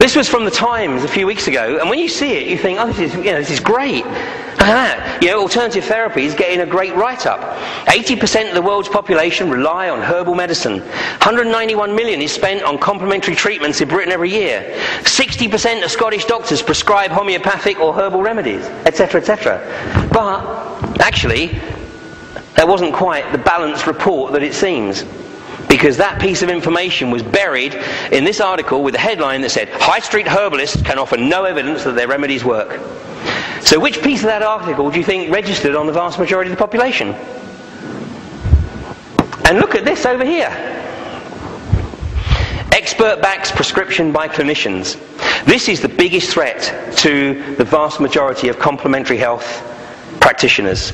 This was from the Times a few weeks ago, and when you see it, you think, oh, this is great. Alternative therapy is getting a great write-up. 80% of the world's population rely on herbal medicine. 191 million is spent on complementary treatments in Britain every year. 60% of Scottish doctors prescribe homeopathic or herbal remedies, etc., etc. But, actually, that wasn't quite the balanced report that it seems. Because that piece of information was buried in this article with a headline that said, High Street herbalists can offer no evidence that their remedies work. So which piece of that article do you think registered on the vast majority of the population? And look at this over here. Expert backs prescription by clinicians. This is the biggest threat to the vast majority of complementary health practitioners.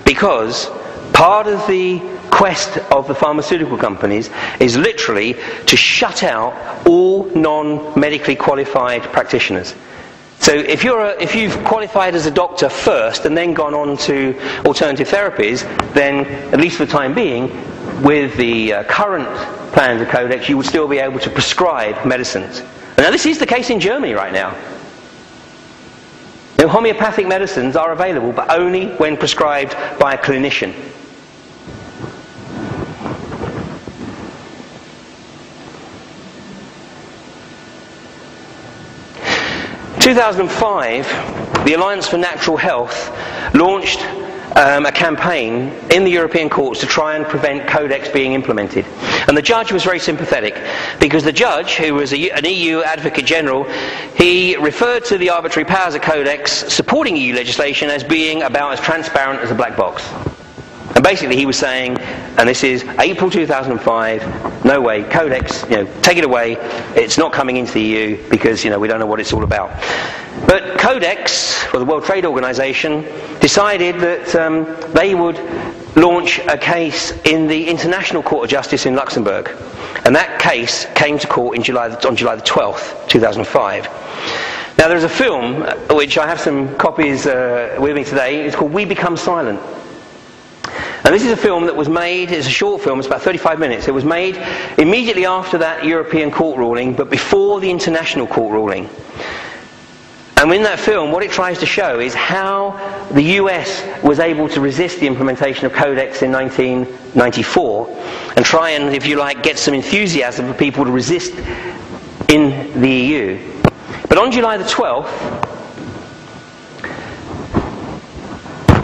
Because part of the quest of the pharmaceutical companies is literally to shut out all non-medically qualified practitioners. So if you've qualified as a doctor first and then gone on to alternative therapies, then at least for the time being, with the current plans of Codex, you would still be able to prescribe medicines. And now this is the case in Germany right now. Homeopathic medicines are available, but only when prescribed by a clinician. 2005, the Alliance for Natural Health launched a campaign in the European courts to try and prevent Codex being implemented. And the judge was very sympathetic, because the judge, who was an EU Advocate General, he referred to the arbitrary powers of Codex supporting EU legislation as being about as transparent as a black box. And basically he was saying, and this is April 2005, no way, Codex, take it away, it's not coming into the EU because, we don't know what it's all about. But Codex, or the World Trade Organization, decided that they would launch a case in the International Court of Justice in Luxembourg. And that case came to court on July the 12th, 2005. Now there's a film, which I have some copies with me today, it's called We Become Silent. And this is a film that was made, it's a short film, it's about 35 minutes. It was made immediately after that European court ruling, but before the international court ruling. And in that film, what it tries to show is how the US was able to resist the implementation of Codex in 1994 and try and, if you like, get some enthusiasm for people to resist in the EU. But on July the 12th,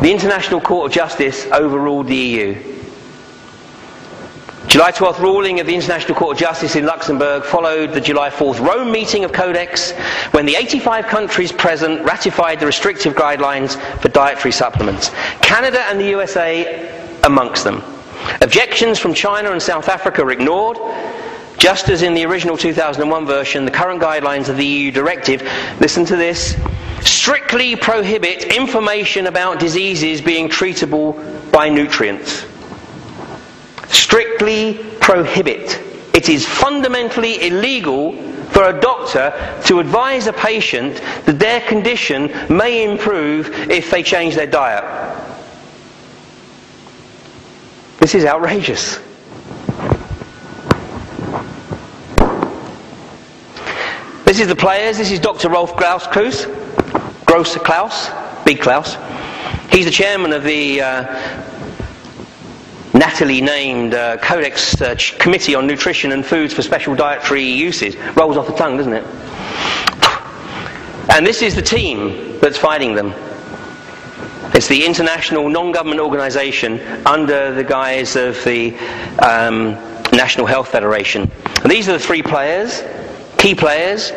the International Court of Justice overruled the EU. July 12th ruling of the International Court of Justice in Luxembourg followed the July 4th Rome meeting of Codex, when the 85 countries present ratified the restrictive guidelines for dietary supplements. Canada and the USA amongst them. Objections from China and South Africa were ignored. Just as in the original 2001 version, the current guidelines of the EU directive, listen to this, strictly prohibit information about diseases being treatable by nutrients. Strictly prohibit. It is fundamentally illegal for a doctor to advise a patient that their condition may improve if they change their diet. This is outrageous. This is the players. This is Dr. Rolf Klaus. Big Klaus. He's the chairman of the Natalie named Codex Committee on Nutrition and Foods for Special Dietary Uses. Rolls off the tongue, doesn't it? And this is the team that's fighting them. It's the international non-government organisation under the guise of the National Health Federation. And these are the three players, key players.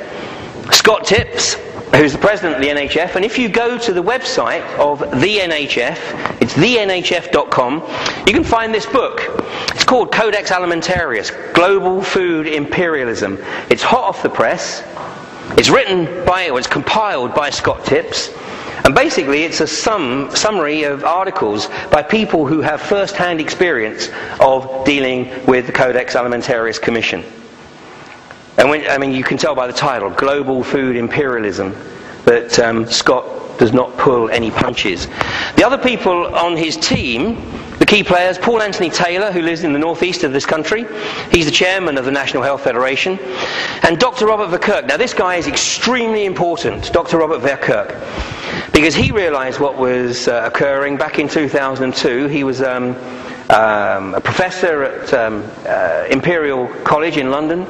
Scott Tipps, who's the president of the NHF, and if you go to the website of the NHF, it's thenhf.com, you can find this book. It's called Codex Alimentarius, Global Food Imperialism. It's hot off the press. It's it's compiled by Scott Tipps, and basically it's a summary of articles by people who have first-hand experience of dealing with the Codex Alimentarius Commission. And you can tell by the title, Global Food Imperialism, that Scott does not pull any punches. The other people on his team The key players: Paul Anthony Taylor, who lives in the northeast of this country. He's the chairman of the National Health Federation. And Dr. Robert Verkerk. Now this guy is extremely important, Dr. Robert Verkerk, because he realised what was occurring back in 2002. He was a professor at Imperial College in London,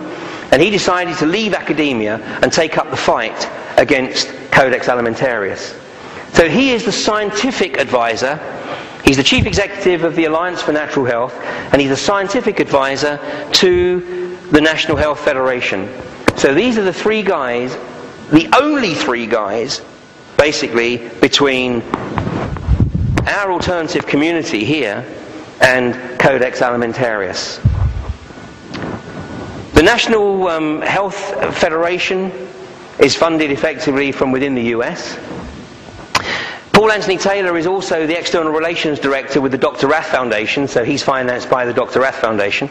and he decided to leave academia and take up the fight against Codex Alimentarius. So he is the scientific advisor. He's the chief executive of the Alliance for Natural Health, and he's a scientific advisor to the National Health Federation. So these are the three guys, the only three guys, basically, between our alternative community here and Codex Alimentarius. The National Health Federation is funded effectively from within the US. Paul Anthony Taylor is also the External Relations Director with the Dr. Rath Foundation, so he's financed by the Dr. Rath Foundation.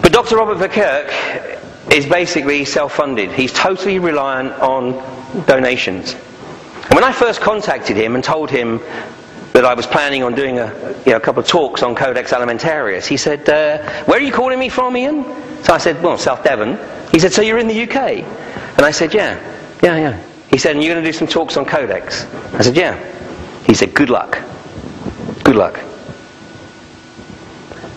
But Dr. Robert Verkerk is basically self-funded. He's totally reliant on donations. And when I first contacted him and told him that I was planning on doing a couple of talks on Codex Alimentarius, he said, "Where are you calling me from, Ian?" So I said, "Well, South Devon." He said, "So you're in the UK?" And I said, Yeah. He said, "And you're going to do some talks on Codex?" I said, "Yeah." He said, "Good luck. Good luck."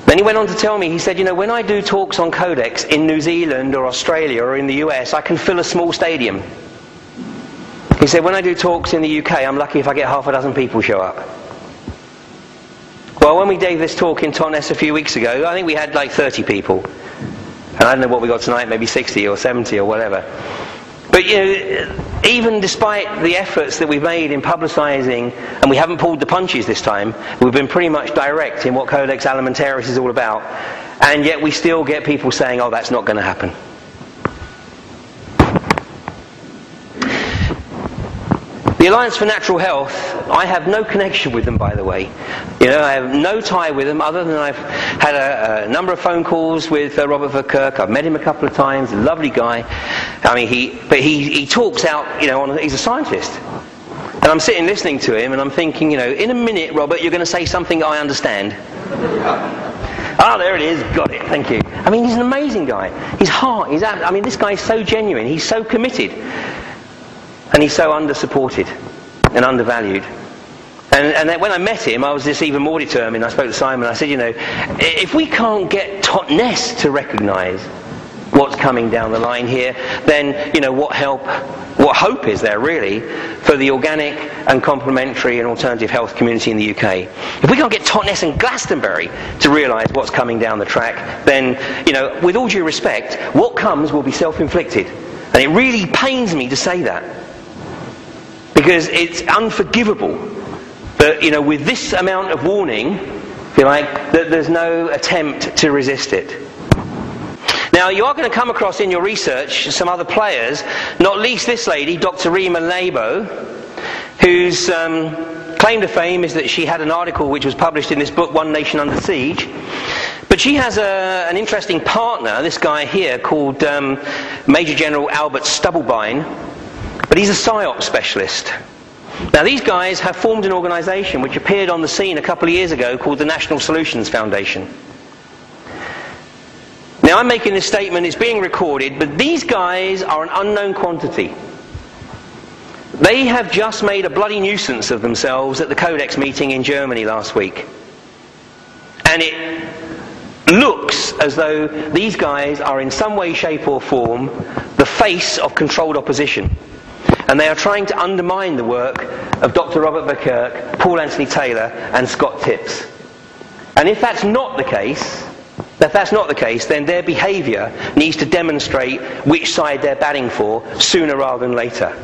Then he went on to tell me, he said, "When I do talks on Codex in New Zealand or Australia or in the US, I can fill a small stadium." He said, "When I do talks in the UK, I'm lucky if I get half a dozen people show up." Well, when we gave this talk in Totnes a few weeks ago, I think we had like 30 people. And I don't know what we got tonight, maybe 60 or 70 or whatever. But even despite the efforts that we've made in publicising, and we haven't pulled the punches this time, we've been pretty much direct in what Codex Alimentarius is all about, and yet we still get people saying, "Oh, that's not going to happen." The Alliance for Natural Health, I have no connection with them, by the way. I have no tie with them other than I've had a number of phone calls with Robert Verkerk. I've met him a couple of times, a lovely guy. I mean, he talks out, he's a scientist. And I'm sitting listening to him and I'm thinking, in a minute, Robert, you're going to say something I understand. Ah, there it is, got it, thank you. I mean, he's an amazing guy. His heart, this guy is so genuine, he's so committed. And he's so under-supported and undervalued. And then when I met him, I was just even more determined. I spoke to Simon, I said, if we can't get Totnes to recognise what's coming down the line here, then, what hope is there, really, for the organic and complementary and alternative health community in the UK? If we can't get Totnes and Glastonbury to realise what's coming down the track, then, with all due respect, what comes will be self-inflicted. And it really pains me to say that. Because it's unforgivable that, with this amount of warning, if you like, that there's no attempt to resist it. Now, you are going to come across in your research some other players, not least this lady, Dr. Rima Labo, whose claim to fame is that she had an article which was published in this book, One Nation Under Siege. But she has an interesting partner, this guy here, called Major General Albert Stubblebine. But he's a PSYOP specialist. Now these guys have formed an organisation which appeared on the scene a couple of years ago called the National Solutions Foundation. Now I'm making this statement, it's being recorded, but these guys are an unknown quantity. They have just made a bloody nuisance of themselves at the Codex meeting in Germany last week. And it looks as though these guys are in some way, shape or form the face of controlled opposition. And they are trying to undermine the work of Dr. Robert Verkerk, Paul Anthony Taylor and Scott Tipps. And if that's not the case, then their behaviour needs to demonstrate which side they're batting for sooner rather than later.